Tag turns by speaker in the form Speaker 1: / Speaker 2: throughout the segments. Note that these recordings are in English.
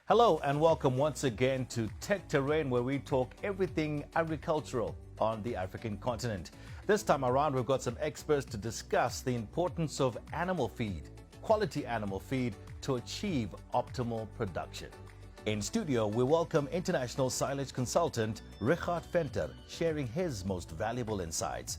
Speaker 1: Hello and welcome once again to Tech Terrain, where we talk everything agricultural on the African continent. This time around, we've got some experts to discuss the importance of animal feed, quality animal feed, to achieve optimal production. In studio, we welcome international silage consultant Richardt Venter, sharing his most valuable insights.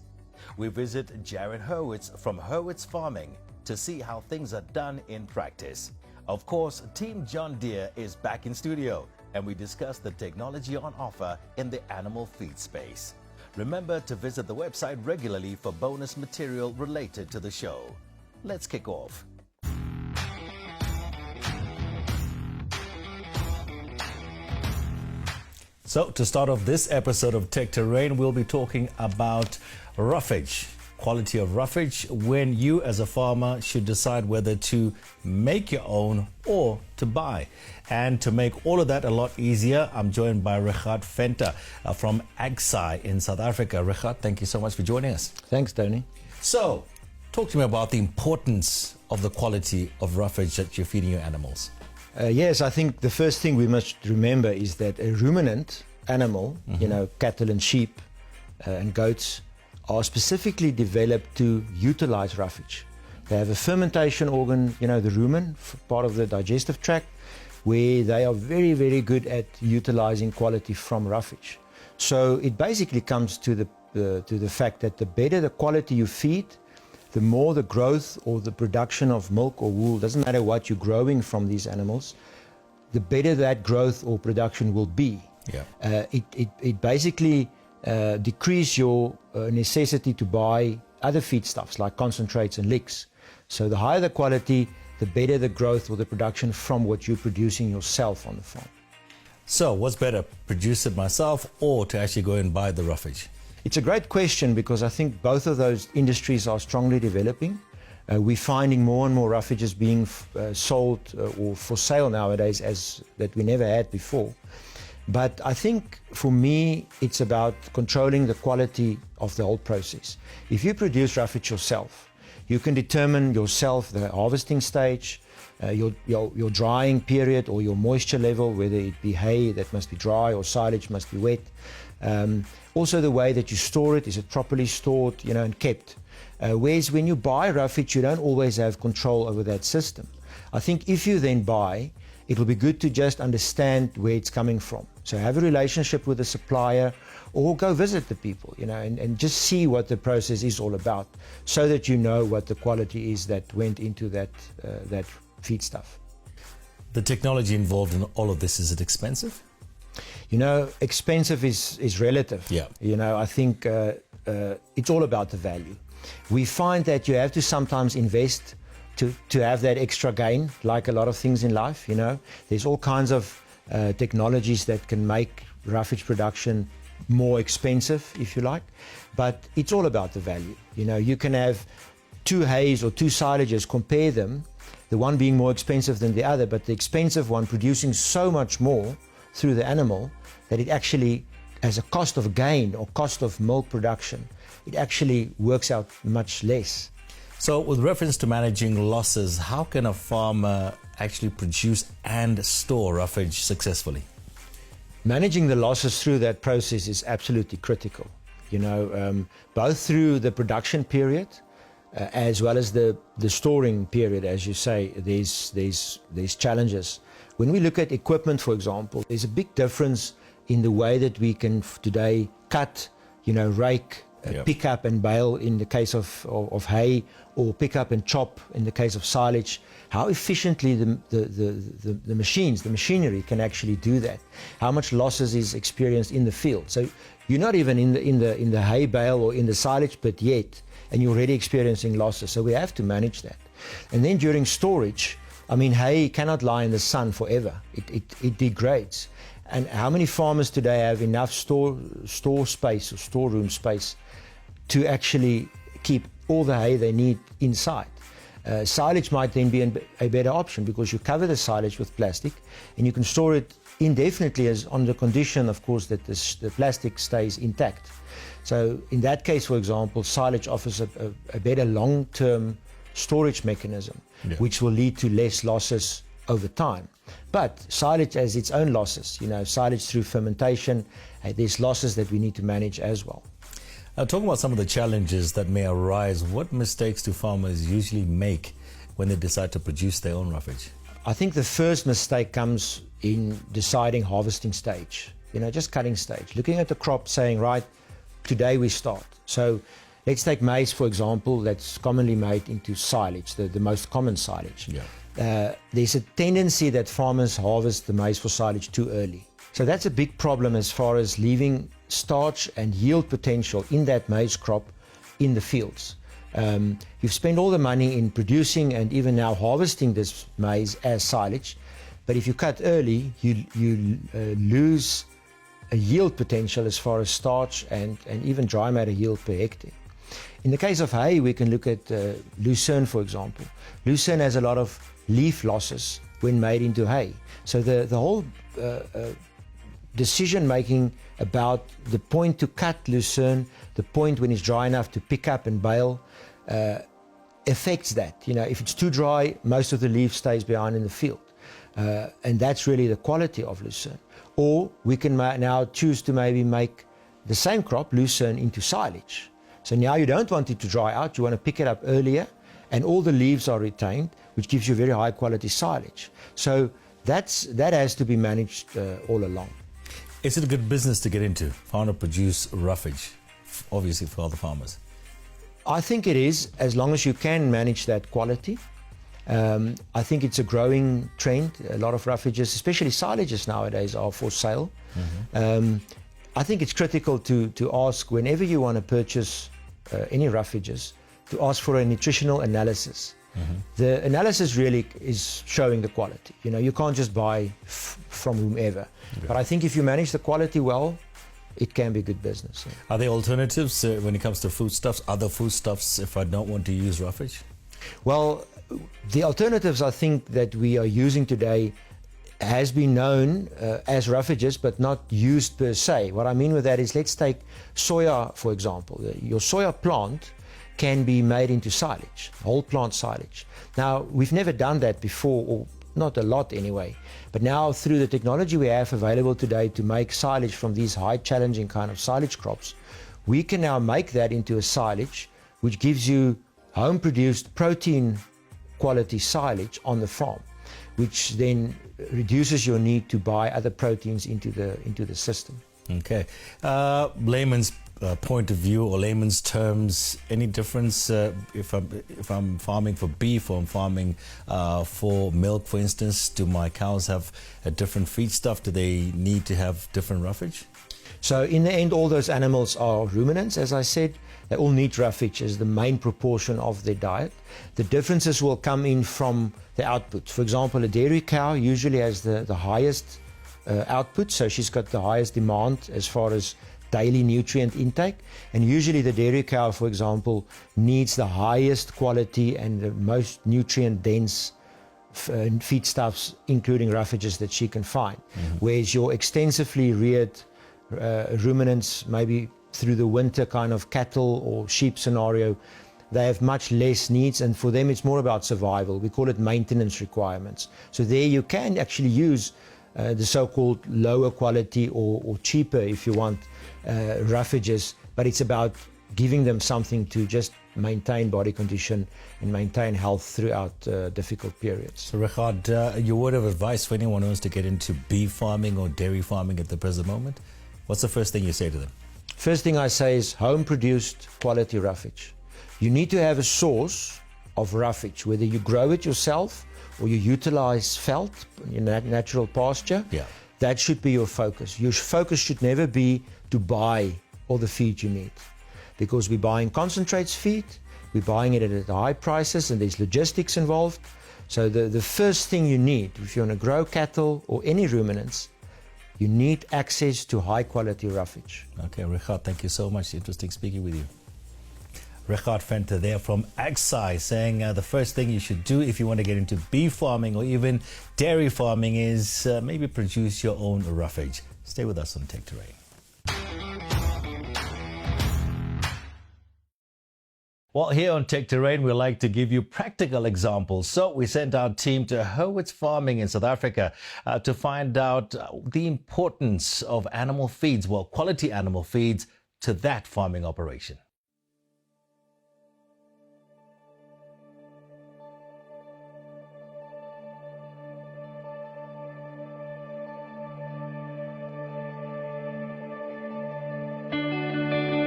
Speaker 1: We visit Jarren Hurwitz from Hurwitz Farming to see how things are done in practice. Of course, Team John Deere is back in studio, and we discuss the technology on offer in the animal feed space. Remember to visit the website regularly for bonus material related to the show. Let's kick off. So, to start off this episode of Tech Terrain, we'll be talking about roughage. Quality of roughage, when you as a farmer should decide whether to make your own or to buy. And to make all of that a lot easier, I'm joined by Richardt Venter from AgSci in South Africa. Richardt, thank you so much for joining us.
Speaker 2: Thanks, Tony.
Speaker 1: So, talk to me about the importance of the quality of roughage that you're feeding your animals.
Speaker 2: Yes, I think the first thing we must remember is that a ruminant animal, cattle and sheep and goats, are specifically developed to utilize roughage. They have a fermentation organ, the rumen, part of the digestive tract, where they are very, very good at utilizing quality from roughage. So it basically comes to the fact that the better the quality you feed, the more the growth or the production of milk or wool, doesn't matter what you're growing from these animals, the better that growth or production will be.
Speaker 1: Yeah.
Speaker 2: It basically decrease your necessity to buy other feedstuffs like concentrates and licks. So the higher the quality, the better the growth or the production from what you're producing yourself on the farm.
Speaker 1: So what's better, produce it myself or to actually go and buy the roughage?
Speaker 2: It's a great question because I think both of those industries are strongly developing. We're finding more and more roughages being sold or for sale nowadays as that we never had before. But I think for me, it's about controlling the quality of the whole process. If you produce roughage yourself, you can determine yourself the harvesting stage, your drying period or your moisture level, whether it be hay that must be dry or silage must be wet. Also the way that you store it, is it properly stored, and kept. Whereas when you buy roughage, you don't always have control over that system. I think if you then buy, it will be good to just understand where it's coming from. So have a relationship with the supplier or go visit the people, and just see what the process is all about so that you know what the quality is that went into that feedstuff.
Speaker 1: The technology involved in all of this, is it expensive?
Speaker 2: Expensive is relative.
Speaker 1: Yeah.
Speaker 2: I think it's all about the value. We find that you have to sometimes invest to have that extra gain, like a lot of things in life. There's all kinds of technologies that can make roughage production more expensive, if you like, but it's all about the value. You can have two hays or two silages, compare them, the one being more expensive than the other, but the expensive one producing so much more through the animal that it actually, as a cost of gain or cost of milk production, it actually works out much less.
Speaker 1: So with reference to managing losses, how can a farmer actually produce and store roughage successfully?
Speaker 2: Managing the losses through that process is absolutely critical. Both through the production period as well as the storing period, as you say, there's challenges. When we look at equipment, for example, there's a big difference in the way that we can today cut, rake, pick up and bale in the case of hay, or pick up and chop in the case of silage. How efficiently the machinery can actually do that. How much losses is experienced in the field. So you're not even in the hay bale or in the silage pit yet, and you're already experiencing losses. So we have to manage that. And then during storage, hay cannot lie in the sun forever. It degrades. And how many farmers today have enough store space or storeroom space to actually keep all the hay they need inside? Silage might then be a better option because you cover the silage with plastic and you can store it indefinitely, as on the condition, of course, that the plastic stays intact. So in that case, for example, silage offers a better long-term storage mechanism, which will lead to less losses over time. But silage has its own losses. Silage through fermentation, there's losses that we need to manage as well.
Speaker 1: Talking about some of the challenges that may arise, what mistakes do farmers usually make when they decide to produce their own roughage?
Speaker 2: I think the first mistake comes in deciding harvesting stage, just cutting stage. Looking at the crop saying, right, today we start. So let's take maize, for example, that's commonly made into silage, the most common silage.
Speaker 1: Yeah.
Speaker 2: There's a tendency that farmers harvest the maize for silage too early. So that's a big problem as far as leaving starch and yield potential in that maize crop in the fields. You've spent all the money in producing and even now harvesting this maize as silage, but if you cut early, you lose a yield potential as far as starch and even dry matter yield per hectare. In the case of hay, we can look at lucerne, for example. Lucerne has a lot of leaf losses when made into hay. So the whole decision making about the point to cut lucerne, the point when it's dry enough to pick up and bale, affects that. If it's too dry, most of the leaf stays behind in the field. And that's really the quality of lucerne. Or we can now choose to maybe make the same crop, lucerne, into silage. So now you don't want it to dry out, you want to pick it up earlier, and all the leaves are retained, which gives you very high quality silage. So that has to be managed all along.
Speaker 1: Is it a good business to get into, farmer produce roughage, obviously for other farmers?
Speaker 2: I think it is, as long as you can manage that quality. I think it's a growing trend. A lot of roughages, especially silages nowadays, are for sale. Mm-hmm. I think it's critical to ask, whenever you want to purchase any roughages, to ask for a nutritional analysis. Mm-hmm. The analysis really is showing the quality. You can't just buy from whomever. Okay. But I think if you manage the quality well, it can be good business. Yeah.
Speaker 1: Are there alternatives when it comes to foodstuffs, other foodstuffs, if I don't want to use roughage?
Speaker 2: Well, the alternatives I think that we are using today has been known as roughages, but not used per se. What I mean with that is, let's take soya, for example. Your soya plant can be made into silage, whole plant silage. Now, we've never done that before, or not a lot anyway. But now, through the technology we have available today to make silage from these high challenging kind of silage crops, we can now make that into a silage which gives you home produced protein quality silage on the farm, which then reduces your need to buy other proteins into the system.
Speaker 1: Okay. Layman's point of view, or layman's terms, any difference if I'm farming for beef, or I'm farming for milk, for instance? Do my cows have a different feedstuff? Do they need to have different roughage?
Speaker 2: So in the end, all those animals are ruminants, as I said. They all need roughage as the main proportion of their diet. The differences will come in from the output. For example, a dairy cow usually has the highest output, so she's got the highest demand as far as daily nutrient intake. And usually the dairy cow, for example, needs the highest quality and the most nutrient dense feedstuffs, including roughages, that she can find. Mm-hmm. Whereas your extensively reared ruminants, maybe through the winter kind of cattle or sheep scenario, they have much less needs, and for them it's more about survival. We call it maintenance requirements. So there you can actually use the so-called lower quality or cheaper, if you want, roughages, but it's about giving them something to just maintain body condition and maintain health throughout difficult periods.
Speaker 1: So Richardt, your word of advice for anyone who wants to get into beef farming or dairy farming at the present moment, what's the first thing you say to them?
Speaker 2: First thing I say is home-produced quality roughage. You need to have a source of roughage, whether you grow it yourself or you utilize veld, natural pasture. Yeah. That should be your focus. Your focus should never be to buy all the feed you need, because we're buying concentrates feed, we're buying it at high prices, and there's logistics involved. So the first thing you need, if you want to grow cattle or any ruminants, you need access to high quality roughage.
Speaker 1: Okay, Richardt, thank you so much. Interesting speaking with you. Richardt Venter there from AgSci, saying the first thing you should do if you want to get into beef farming or even dairy farming is maybe produce your own roughage. Stay with us on Tech Terrain. Well, here on Tech Terrain, we like to give you practical examples. So we sent our team to Hurwitz Farming in South Africa to find out the importance of animal feeds, well, quality animal feeds to that farming operation.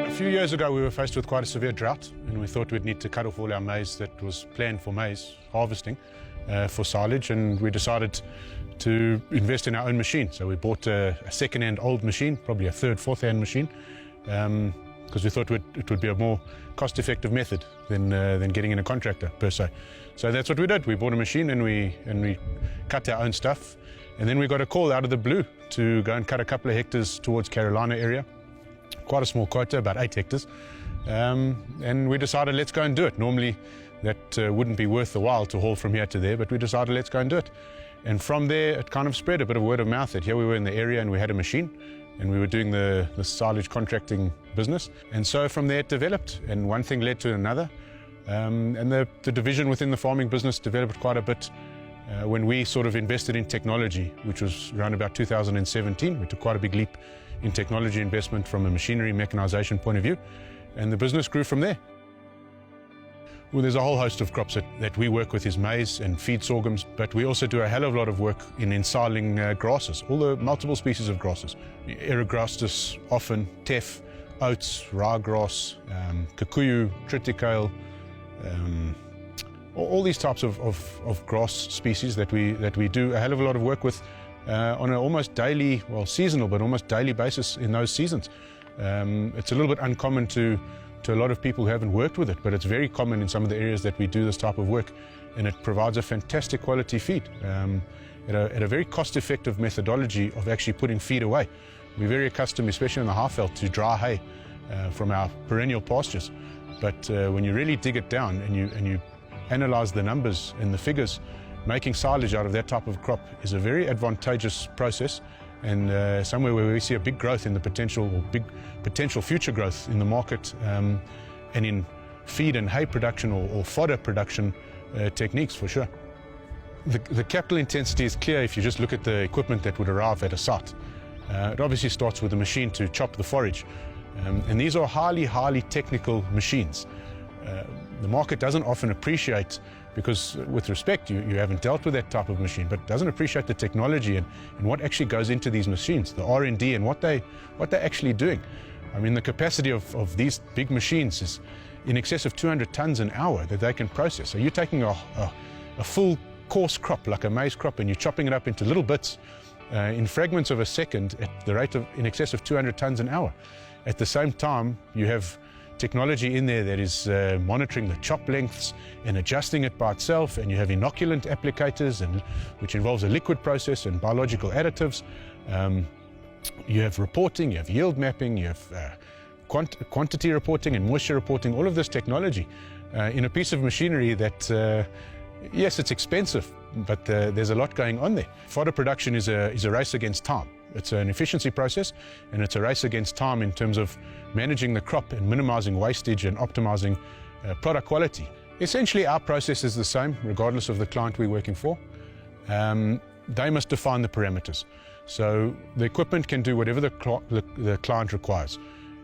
Speaker 3: A few years ago we were faced with quite a severe drought, and we thought we'd need to cut off all our maize that was planned for maize harvesting for silage, and we decided to invest in our own machine. So we bought a second-hand old machine, probably a third, fourth-hand machine, because we thought it would be a more cost-effective method than getting in a contractor per se. So that's what we did. We bought a machine and we cut our own stuff, and then we got a call out of the blue to go and cut a couple of hectares towards Carolina area. Quite a small quota, about 8 hectares, and we decided let's go and do it. Normally that wouldn't be worth the while to haul from here to there, but we decided let's go and do it. And from there it kind of spread a bit of word of mouth that here we were in the area and we had a machine and we were doing the silage contracting business, and so from there it developed, and one thing led to another, and the division within the farming business developed quite a bit when we sort of invested in technology, which was around about 2017. We took quite a big leap in technology investment from a machinery mechanization point of view, and the business grew from there. Well, there's a whole host of crops that we work with is maize and feed sorghums, but we also do a hell of a lot of work in ensiling grasses, all the multiple species of grasses. Eragrastis, often, teff, oats, ryegrass, kikuyu, triticale, all these types of grass species that we do a hell of a lot of work with on an almost daily, well, seasonal, but almost daily basis in those seasons. It's a little bit uncommon to a lot of people who haven't worked with it, but it's very common in some of the areas that we do this type of work, and it provides a fantastic quality feed at a very cost-effective methodology of actually putting feed away. We're very accustomed, especially in the Highveld, to dry hay from our perennial pastures, but when you really dig it down and you analyze the numbers and the figures, making silage out of that type of crop is a very advantageous process, and somewhere where we see a big growth in the big potential future growth in the market, and in feed and hay production or fodder production techniques for sure. The capital intensity is clear if you just look at the equipment that would arrive at a site. It obviously starts with a machine to chop the forage, and these are highly technical machines. The market doesn't often appreciate, because with respect, you haven't dealt with that type of machine, but doesn't appreciate the technology and what actually goes into these machines, the R&D and what they're actually doing. I mean, the capacity of these big machines is in excess of 200 tons an hour that they can process. So you're taking a full coarse crop like a maize crop and you're chopping it up into little bits in fragments of a second at the rate of in excess of 200 tons an hour. At the same time, you have technology in there that is monitoring the chop lengths and adjusting it by itself, and you have inoculant applicators, which involves a liquid process and biological additives. You have reporting, you have yield mapping, you have quantity reporting and moisture reporting, all of this technology in a piece of machinery that, yes, it's expensive, but there's a lot going on there. Fodder production is a race against time. It's an efficiency process, and it's a race against time in terms of managing the crop and minimizing wastage and optimizing product quality. Essentially, our process is the same, regardless of the client we're working for. They must define the parameters. So the equipment can do whatever the client requires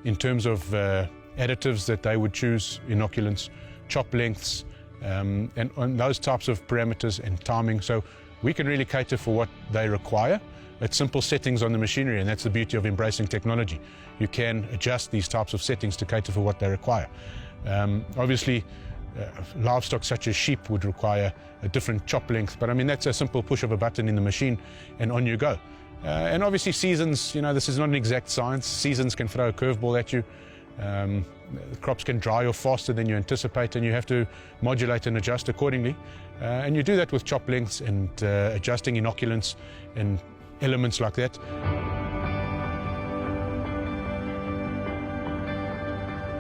Speaker 3: in terms of additives that they would choose, inoculants, chop lengths, and on those types of parameters and timing. So we can really cater for what they require. It's simple settings on the machinery, and that's the beauty of embracing technology. You can adjust these types of settings to cater for what they require. Obviously, livestock such as sheep would require a different chop length, but I mean, that's a simple push of a button in the machine and on you go. And obviously seasons, this is not an exact science. Seasons can throw a curveball at you. The crops can dry off faster than you anticipate, and you have to modulate and adjust accordingly. And you do that with chop lengths and adjusting inoculants and elements like that.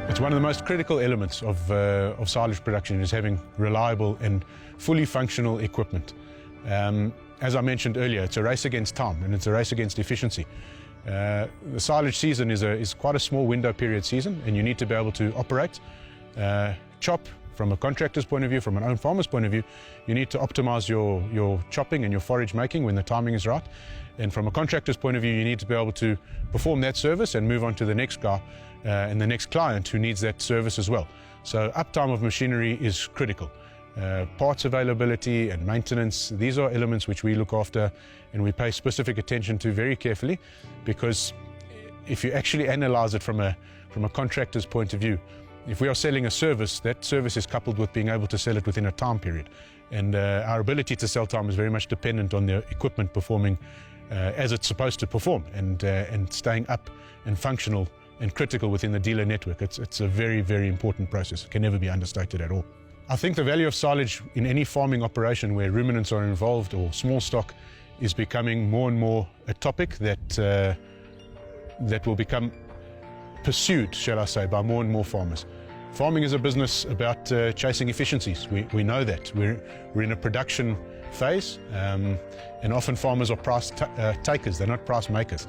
Speaker 3: It's one of the most critical elements of silage production is having reliable and fully functional equipment. As I mentioned earlier, it's a race against time, and it's a race against efficiency. The silage season is quite a small window period season, and you need to be able to operate, chop, from a contractor's point of view, from an own farmer's point of view, you need to optimize your chopping and your forage making when the timing is right. And from a contractor's point of view, you need to be able to perform that service and move on to the next guy and the next client who needs that service as well. So uptime of machinery is critical. Parts availability and maintenance, these are elements which we look after and we pay specific attention to very carefully, because if you actually analyze it from a contractor's point of view, if we are selling a service, that service is coupled with being able to sell it within a time period. And our ability to sell time is very much dependent on the equipment performing as it's supposed to perform and staying up and functional and critical within the dealer network. It's a very, very important process. It can never be understated at all. I think the value of silage in any farming operation where ruminants are involved or small stock is becoming more and more a topic that will become pursued, shall I say, by more and more farmers. Farming is a business about chasing efficiencies. We know that. We're in a production phase, and often farmers are price takers, they're not price makers.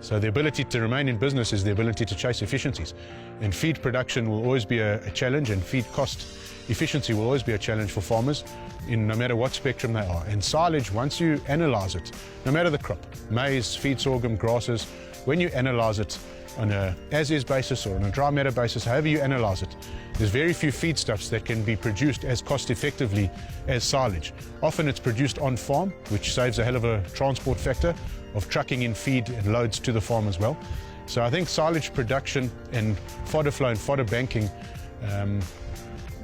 Speaker 3: So the ability to remain in business is the ability to chase efficiencies. And feed production will always be a challenge, and feed cost efficiency will always be a challenge for farmers in no matter what spectrum they are. And silage, once you analyze it, no matter the crop, maize, feed sorghum, grasses, when you analyze it on a as-is basis or on a dry matter basis, however you analyze it, there's very few feedstuffs that can be produced as cost effectively as silage. Often it's produced on farm, which saves a hell of a transport factor of trucking in feed and loads to the farm as well. So I think silage production and fodder flow and fodder banking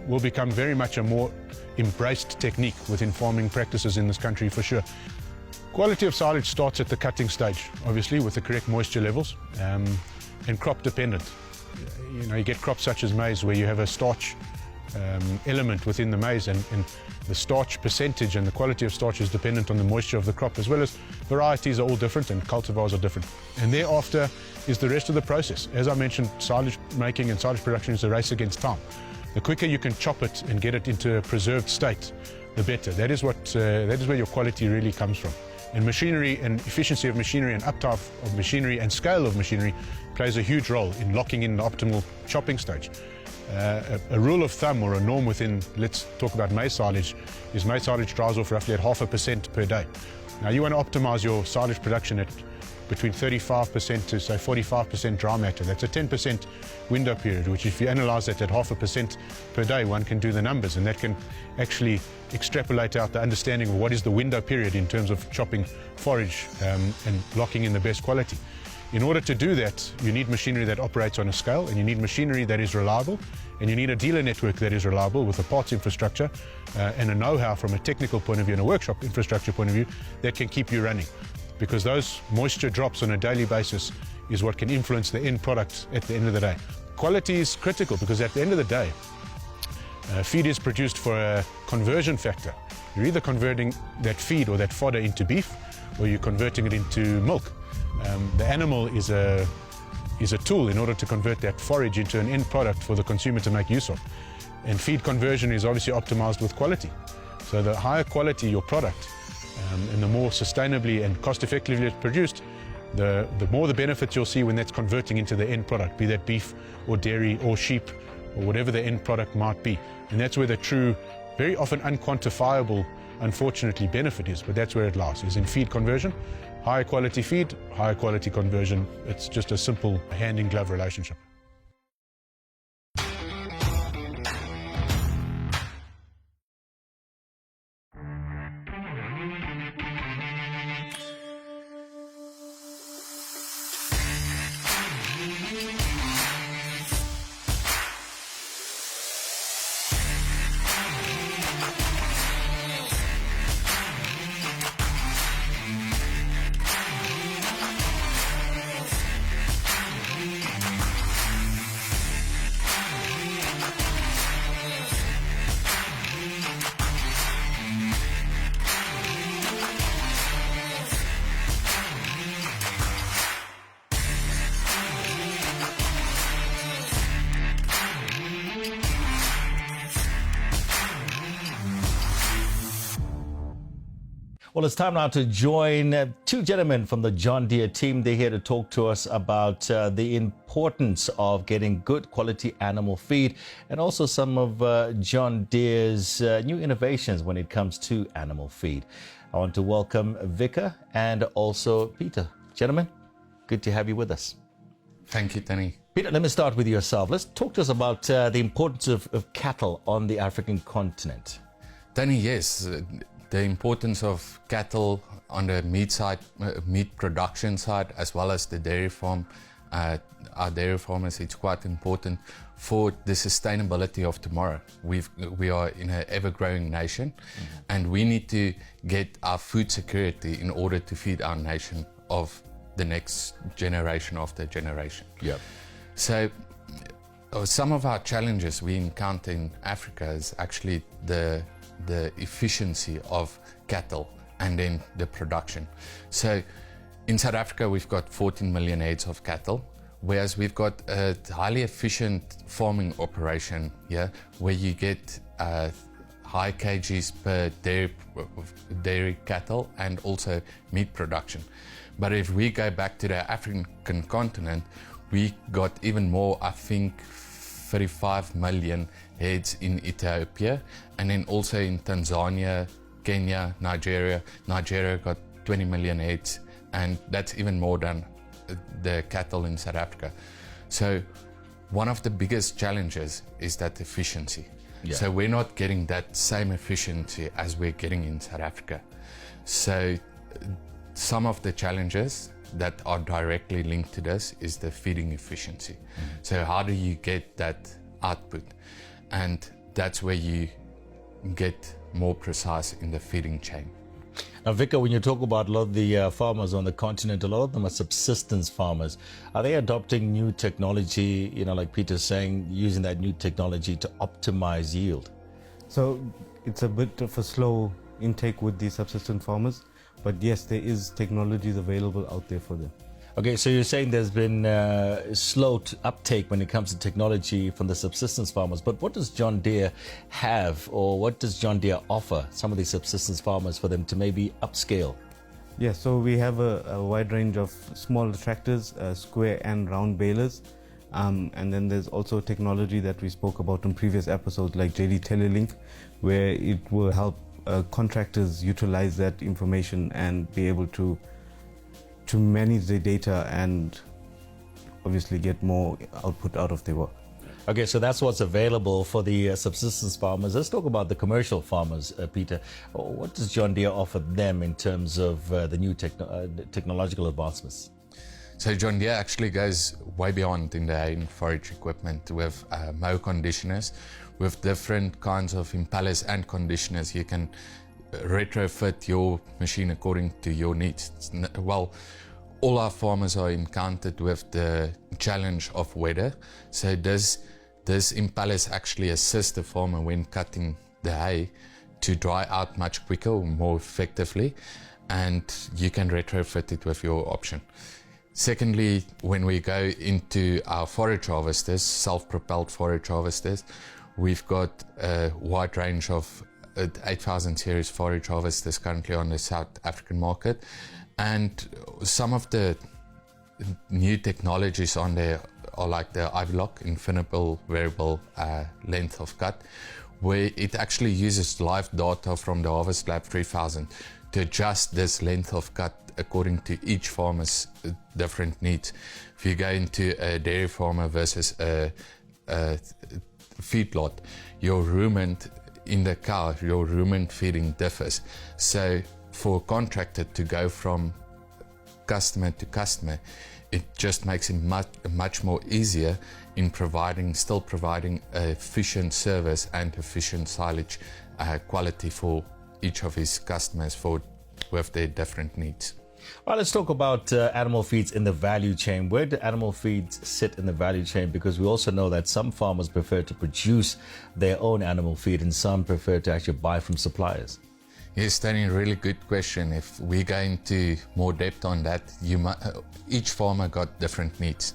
Speaker 3: will become very much a more embraced technique within farming practices in this country for sure. Quality of silage starts at the cutting stage, obviously, with the correct moisture levels, and crop dependent. You know, you get crops such as maize where you have a starch element within the maize, and the starch percentage and the quality of starch is dependent on the moisture of the crop, as well as varieties are all different and cultivars are different. And thereafter is the rest of the process. As I mentioned, silage making and silage production is a race against time. The quicker you can chop it and get it into a preserved state, the better. That is where your quality really comes from. And machinery and efficiency of machinery and uptime of machinery and scale of machinery plays a huge role in locking in the optimal chopping stage. A rule of thumb or a norm within, let's talk about maize silage, is maize silage dries off roughly at 0.5% per day. Now you want to optimize your silage production at between 35% to say 45% dry matter. That's a 10% window period, which if you analyze that at 0.5% per day, one can do the numbers, and that can actually extrapolate out the understanding of what is the window period in terms of chopping forage and locking in the best quality. In order to do that, you need machinery that operates on a scale, and you need machinery that is reliable, and you need a dealer network that is reliable with a parts infrastructure and a know-how from a technical point of view and a workshop infrastructure point of view that can keep you running. Because those moisture drops on a daily basis is what can influence the end product at the end of the day. Quality is critical because at the end of the day, feed is produced for a conversion factor. You're either converting that feed or that fodder into beef, or you're converting it into milk. The animal is a tool in order to convert that forage into an end product for the consumer to make use of. And feed conversion is obviously optimized with quality. So the higher quality your product, and the more sustainably and cost effectively it's produced, the more the benefits you'll see when that's converting into the end product, be that beef or dairy or sheep or whatever the end product might be. And that's where the true, very often unquantifiable, unfortunately, benefit is, but that's where it lies, is in feed conversion. Higher quality feed, higher quality conversion. It's just a simple hand-in-glove relationship.
Speaker 1: Well, it's time now to join two gentlemen from the John Deere team. They're here to talk to us about the importance of getting good quality animal feed and also some of John Deere's new innovations when it comes to animal feed. I want to welcome Vikar and also Pieter. Gentlemen, good to have you with us.
Speaker 4: Thank you, Tony.
Speaker 1: Pieter, let me start with yourself. Let's talk to us about the importance of cattle on the African continent.
Speaker 4: Tony, yes, the importance of cattle on the meat side, meat production side, as well as the dairy farm, our dairy farmers, it's quite important for the sustainability of tomorrow. We are in an ever-growing nation, and we need to get our food security in order to feed our nation of the next generation after generation.
Speaker 1: Yep.
Speaker 4: So some of our challenges we encounter in Africa is actually the efficiency of cattle and then the production. So in South Africa, we've got 14 million heads of cattle, whereas we've got a highly efficient farming operation here, where you get high kgs per dairy cattle and also meat production. But if we go back to the African continent, we got even more, I think 35 million heads in Ethiopia, and then also in Tanzania, Kenya, Nigeria. Nigeria got 20 million heads, and that's even more than the cattle in South Africa. So one of the biggest challenges is that efficiency.
Speaker 1: Yeah.
Speaker 4: So we're not getting that same efficiency as we're getting in South Africa. So some of the challenges that are directly linked to this is the feeding efficiency. So how do you get that output? And that's where you get more precise in the feeding chain.
Speaker 1: Now, Vikar, when you talk about a lot of the farmers on the continent, a lot of them are subsistence farmers. Are they adopting new technology, like Peter's saying, using that new technology to optimize yield?
Speaker 5: So it's a bit of a slow intake with the subsistence farmers, but yes, there is technologies available out there for them.
Speaker 1: Okay, so you're saying there's been slow uptake when it comes to technology from the subsistence farmers, but what does John Deere have, or what does John Deere offer some of these subsistence farmers for them to maybe upscale?
Speaker 5: Yeah, so we have a wide range of small tractors, square and round balers, and then there's also technology that we spoke about in previous episodes like JD Telelink, where it will help contractors utilize that information and be able to manage their data and obviously get more output out of their work.
Speaker 1: Okay, so that's what's available for the subsistence farmers. Let's talk about the commercial farmers, Pieter. What does John Deere offer them in terms of the new technological advancements?
Speaker 4: So John Deere actually goes way beyond in the hay and forage equipment with mow conditioners, with different kinds of impellers and conditioners. You can retrofit your machine according to your needs. Well, all our farmers are encountered with the challenge of weather. So this impellers actually assist the farmer when cutting the hay to dry out much quicker or more effectively, and you can retrofit it with your option. Secondly, when we go into our forage harvesters, self-propelled forage harvesters, we've got a wide range of 8000 series forage harvesters currently on the South African market, and some of the new technologies on there are like the Ivy-Lock, infinable variable length of cut, where it actually uses live data from the Harvest Lab 3000 to adjust this length of cut according to each farmer's different needs. If you go into a dairy farmer versus a feedlot, your rumen in the cow, your rumen feeding differs. So for a contractor to go from customer to customer, it just makes it much more easier in still providing efficient service and efficient silage quality for each of his customers with their different needs.
Speaker 1: Well, let's talk about animal feeds in the value chain. Where do animal feeds sit in the value chain? Because we also know that some farmers prefer to produce their own animal feed and some prefer to actually buy from suppliers.
Speaker 4: Yes, Tony, really good question. If we go into more depth on that, each farmer got different needs.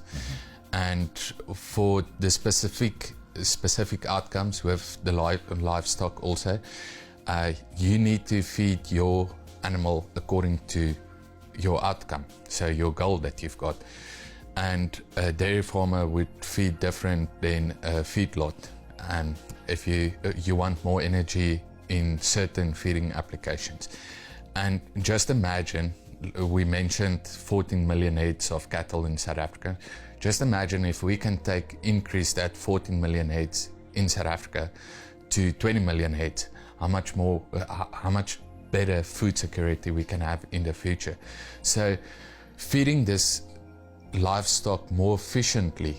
Speaker 4: And for the specific outcomes with the livestock also, you need to feed your animal according to your outcome, so your goal that you've got. And a dairy farmer would feed different than a feedlot. And if you want more energy in certain feeding applications. And just imagine, we mentioned 14 million heads of cattle in South Africa. Just imagine if we can increase that 14 million heads in South Africa to 20 million heads, how much better food security we can have in the future. So feeding this livestock more efficiently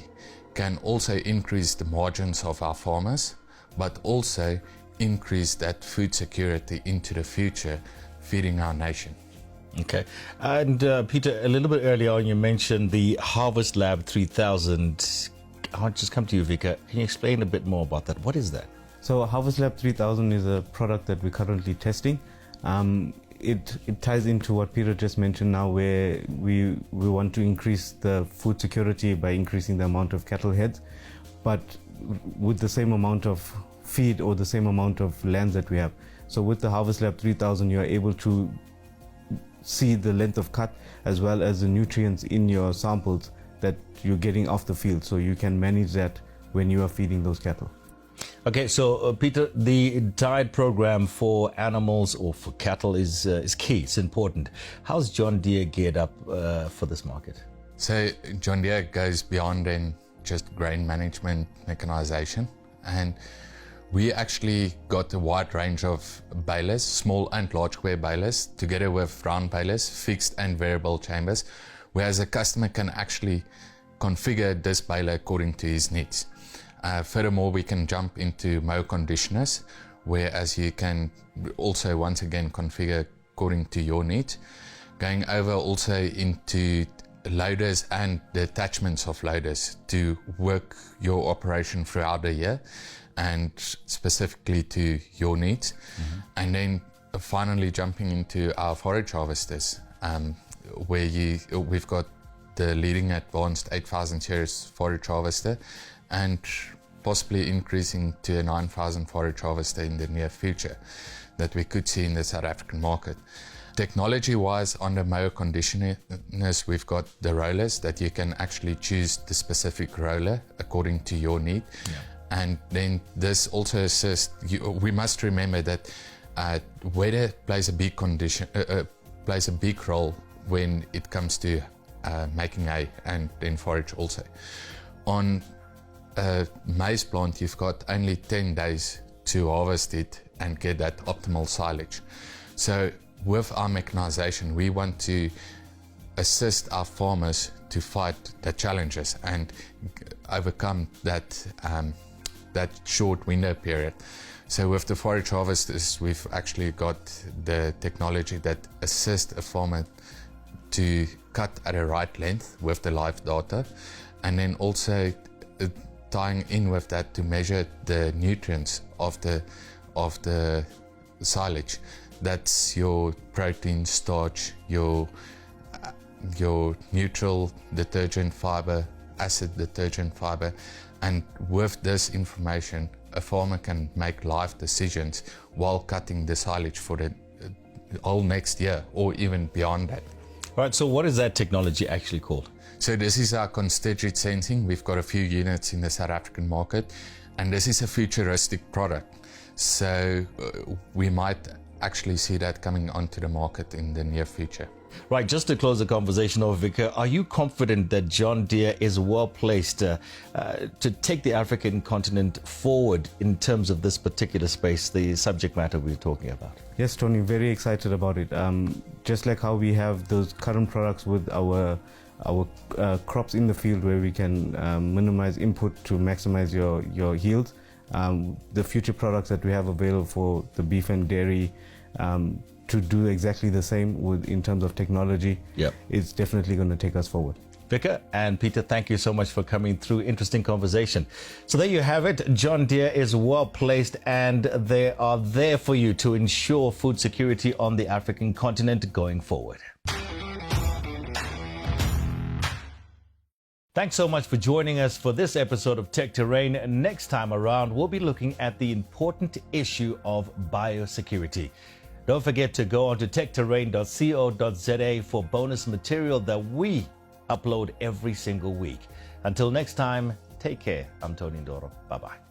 Speaker 4: can also increase the margins of our farmers, but also increase that food security into the future, feeding our nation.
Speaker 1: Okay. And Pieter, a little bit earlier on you mentioned the Harvest Lab 3000. I'll just come to you, Vikar. Can you explain a bit more about that? What is that?
Speaker 5: So Harvest Lab 3000 is a product that we're currently testing. It ties into what Pieter just mentioned now, where we want to increase the food security by increasing the amount of cattle heads, but with the same amount of feed or the same amount of lands that we have. So with the Harvest Lab 3000, you are able to see the length of cut as well as the nutrients in your samples that you're getting off the field, so you can manage that when you are feeding those cattle.
Speaker 1: Okay, so Pieter, the diet program for animals or for cattle is key. It's important. How's John Deere geared up for this market?
Speaker 4: So John Deere goes beyond than just grain management mechanization, and we actually got a wide range of balers, small and large square balers, together with round balers, fixed and variable chambers, whereas a customer can actually configure this baler according to his needs. Furthermore, we can jump into mow conditioners, whereas you can also once again configure according to your needs. Going over also into loaders and the attachments of loaders to work your operation throughout the year and specifically to your needs. Mm-hmm. And then finally jumping into our forage harvesters, where we've got the leading advanced 8,000 series forage harvester and possibly increasing to a 9,000 forage harvester in the near future that we could see in the South African market. Technology-wise, on the mower conditioners, we've got the rollers that you can actually choose the specific roller according to your need. Yeah. And then this also assists you. We must remember that weather plays a big role when it comes to making hay and then forage also. On a maize plant, you've got only 10 days to harvest it and get that optimal silage. So with our mechanization, we want to assist our farmers to fight the challenges and overcome that short window period. So with the forage harvesters, we've actually got the technology that assists a farmer to cut at the right length with the live data, and then also tying in with that to measure the nutrients of the silage. That's your protein, starch, your neutral detergent fiber, acid detergent fiber, and with this information, a farmer can make live decisions while cutting the silage for the whole next year or even beyond that.
Speaker 1: All right, so what is that technology actually called?
Speaker 4: So this is our constituent sensing. We've got a few units in the South African market, and this is a futuristic product. So we might actually see that coming onto the market in the near future.
Speaker 1: Right, just to close the conversation over, Vikar, are you confident that John Deere is well placed to take the African continent forward in terms of this particular space, the subject matter we're talking about?
Speaker 5: Yes, Tony, very excited about it. Just like how we have those current products with our crops in the field where we can minimize input to maximize your yield, the future products that we have available for the beef and dairy to do exactly the same in terms of technology, is definitely going to take us forward.
Speaker 1: Vikar and Pieter, thank you so much for coming through. Interesting conversation. So there you have it. John Deere is well placed and they are there for you to ensure food security on the African continent going forward. Thanks so much for joining us for this episode of Tech Terrain. Next time around, we'll be looking at the important issue of biosecurity. Don't forget to go on to techterrain.co.za for bonus material that we upload every single week. Until next time, take care. I'm Tony Ndoro. Bye-bye.